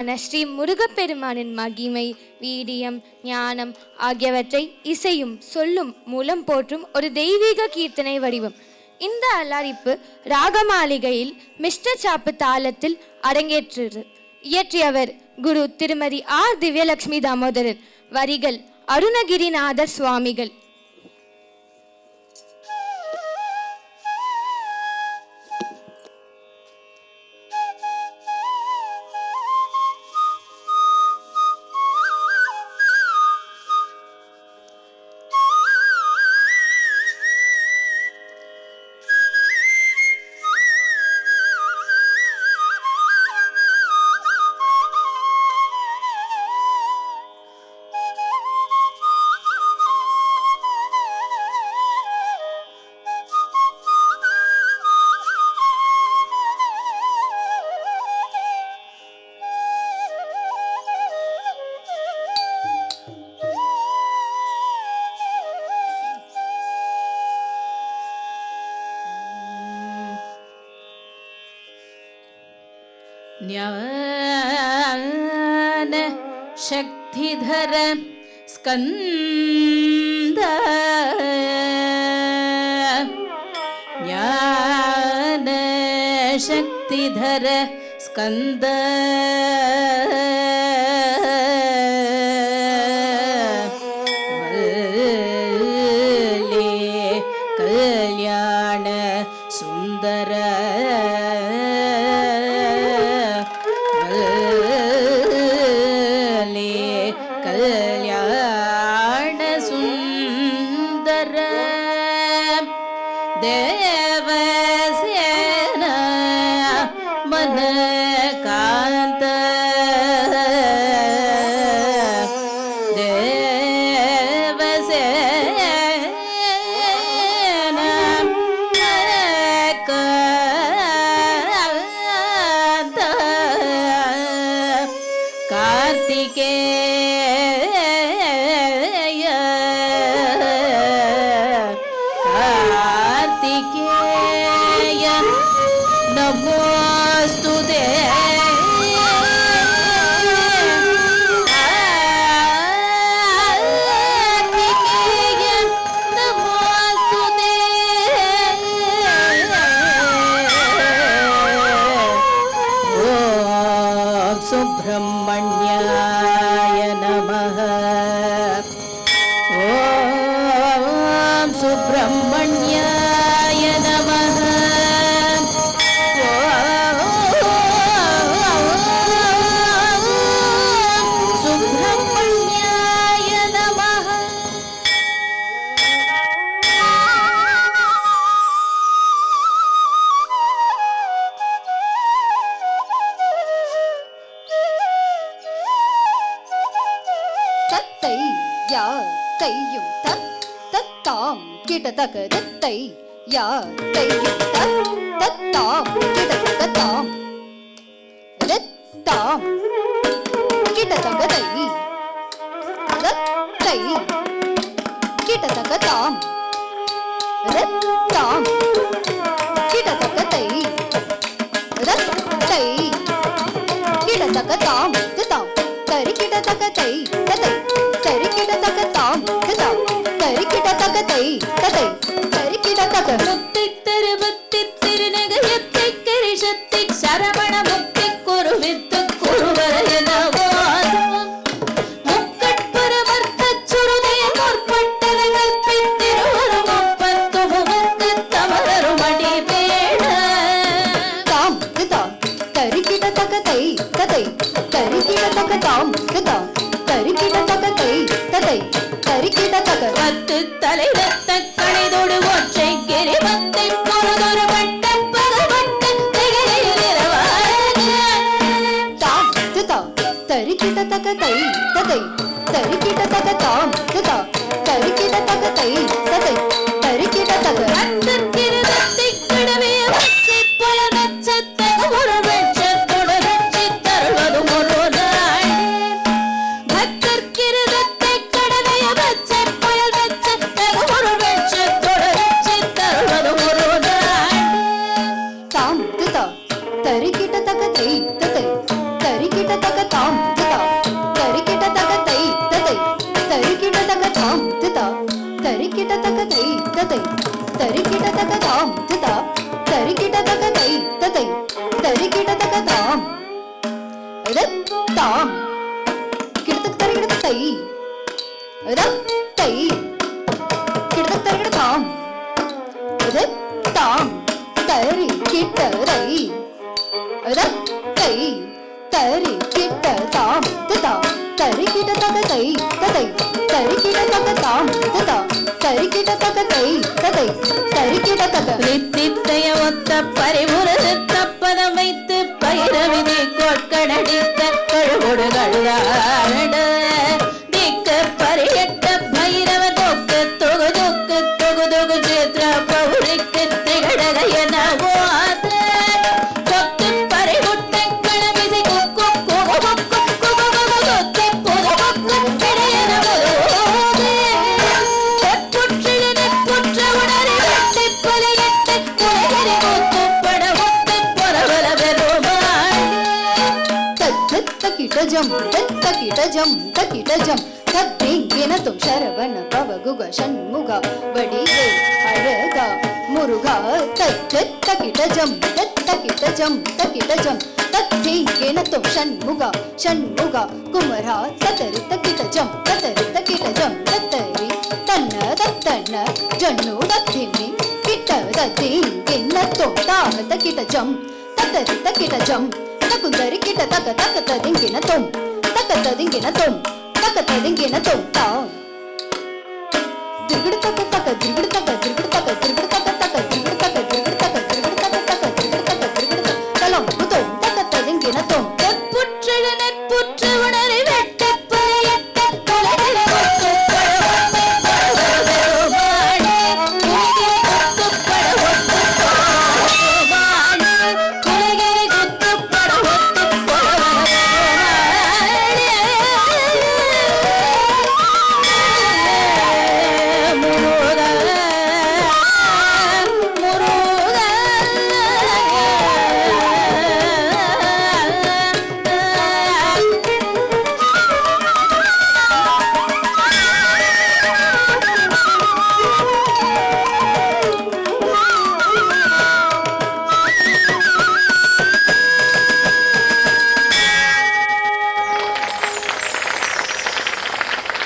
ஸ்ரீ முருகப்பெருமானின் மகிமை, வீரியம், ஞானம் ஆகியவற்றை இசையும் சொல்லும் மூலம் போற்றும் ஒரு தெய்வீக கீர்த்தனை வடிவம். இந்த அலரிப்பு ராகமாளிகையில் மிஸ்டர் சாப்பு தாளத்தில் அரங்கேற்றது. இயற்றியவர் குரு திருமதி ஆர் திவ்யலட்சுமி தாமோதரன். வரிகள் அருணகிரிநாதர் சுவாமிகள். ஞான சக்திதர ஸ்கந்த ஞான சக்திதர ஸ்கந்த கல்யாண சுந்தர கல்யாண சுந்தர தேவசேன மன காந்த தேவசேன காந்த கார்த்திகேய கார்த்திகேய நமோஸ்துதே கார்த்திகேய நமோஸ்துதே ஓம் சுப்ரமண்யாய நமः ஓம் சுப்ரமண்யாய நமः ஓம் சுப்ரமண்யாய நமः. தத்தை யா தையும் தத்தாம் கிட்டத்தக்க தத்தை யா தையும் தத்தாம் கிட்டத்தக்க தாம் தத்தாம் கிட்டத்தக்க தை தத்தை கிட்டத்தக்க தாம் தத்தாம் கிட்டத்தக்க தை தத்தை கிட்டத்தக்க தாம் தாம் தரி கிட்டத்தக்க தை தத்தை தரி கிட்டத்தக்க தாம் தாம் தரி கிட்டத்தக்க தை தத்தை தரி கிட்டத்தக்க முக்தி திரு புத்தி திருநகையத்தை கரிஷத்தை சரவண முக்தி குருவித்து குருவர எனவாதும் முக்கட்புற மர்த்த சுருதய முற்பட்டத கற்பித்திருவரும் முப்பத்து முகத்து தமரரும் அடி வேட தாம் தாம் தரி கிட்டத்தக்க தை தத்தை தரி கிட்டத்தக்க தாம் தாம் தரி கிட்டத்தக்க தை தத்தை தரி கிட்டத்தக்க பத்து தலை ரத்த கணைதோடு ஒற்றை கிரிவத்தை பொறுதொரு வட்ட பகவட்ட திகையில் இரவாக தாம் தாம் தரி கிட்டத்தக்க தை தத்தை தரி கிட்டத்தக்க தாம் தாம் தரி கிட்டத்தக்க தை தத்தை தரி கிட்டத்தக்க அந்தர்கிருதத்தை கடவே வச்சு புல நட்சத்திர ஒரு வெட்சத்தோடு ரட்சி தருவதும் ஒரு நாள் பக்தர்கிருதத்தை கடவே வச்சு புயல் வெட்சத்திர ஒரு வெட்சத்தோடு ரட்சி தருவதும் ஒரு நாள் தாம் தாம் தரி கிட்டத்தக்க தை தத்தை தரி கிட்டத்தக்க இது தாம் கிடத்தக்க தருகிட தை இது தை கிடத்தக்க தருகிட தாம் இது தாம் தரி கிட்ட தை இது தை தரி கிட்ட தாம் தாம் தரி கிட்ட தக தை ததை தரி கிட்ட தக தாம் தாம் தரி கிட்ட தக தை ததை தரி கிட்ட தக தித்தைய ஒத்த பரிமுரது தப்பதம் வைத்து பயிரவிதி கொட்கடடித்த கழுகொடு கழுதாட திக்க பரியட்ட பைரவ தொக்கு தொகு தொக்கு தொகு தொகு சித்ர பௌரிக்கு திகழக என வாத தொக்கு பரிமுட்ட களமிசை கொக்கு கொகு கொக்கு கொகு கொகு கொக்கு பொது கொக்கு இடையன போதே தொற்றுற்றின குற்ற உணரி வெட்டி பலியிட்டு உலகரி முத்துப்பட முத்து பொறவல பெருமாள் தக்கிட்டஜம் தக்கிட்டஜம் தக்கிட்டஜம் தத்திங்கின தும் சரவண பவகுக ஷண்முக வடிவே அழகா முருகா தக்கிட்டஜம் தக்கிட்டஜம் தக்கிட்டஜம் தத்திங்கின தும் ஷண்முக ஷண்முக குமரா தத்தரி தக்கிட்டஜம் தத்தரி தக்கிட்டஜம் தத்தரி தன்ன தத்தன்ன ஜன்னு தத்திமி கிட்ட தத்திங்கின தும் தாக தக்கிட்டஜம் தத்தரி தக்கிட்டஜம் தகுந்தரி கிட்ட தக்க தக்க ததிங்கின தும் தக்க ததிங்கின தும் தக்க ததிங்கின தும் தா திருகிடு தக்க தக்க திருகிடு தக்க திருகிடு தக்க திருகிடு தக்க தக்க திருகிடு தக்க திருகிடு தக்க திருகிடு தக்க தக்க திருகிடு தக்க திருகிடு தக்க தலம் தும் தக்க ததிங்கின தும் புற்றழ நட்புற்ற உணர